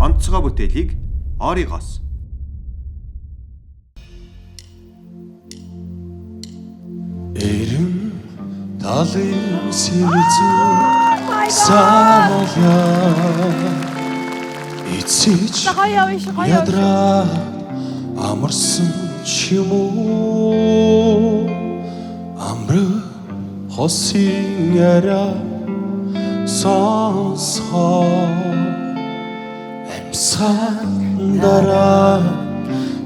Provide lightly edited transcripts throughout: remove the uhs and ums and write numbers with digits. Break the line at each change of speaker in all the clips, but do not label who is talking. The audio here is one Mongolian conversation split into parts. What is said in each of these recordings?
онцгой бүтээлийг оригоос.
Эрен талын сэлзүү самоля эцэж ядраа амарсан ч юм уу амраа хосын яра сонсоо амсан дараа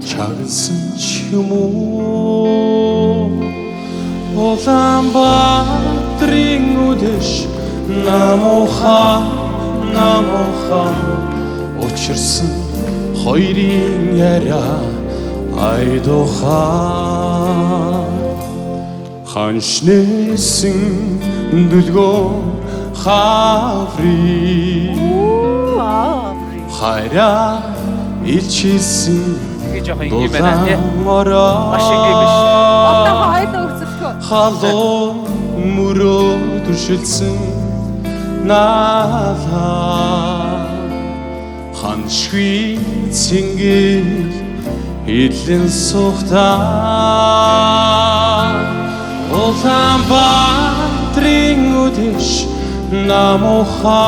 чагсан ч юм уу Улаанбаатарын үдэш намууха учирсан хоёрын яриа айдуха ханшнэсэн дүлгөө хаври хайра илчилсэн дулаан ороо халуу мөрөө төршилсэн наалаа ханшгүй цэнгэл хилэн сухтаа Улаанбаатарын үдэш намууха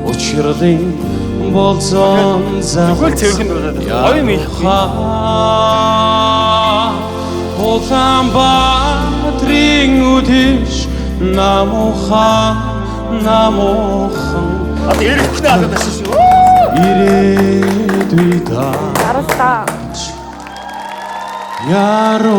учирлын болзон
Тэгвэл цэвэрхэн гоё юм их.
Улаанбаатарын үдэш намууха
Эрэхнээ алга байсан шүү.
ирээдүй
Аралта.
Яроха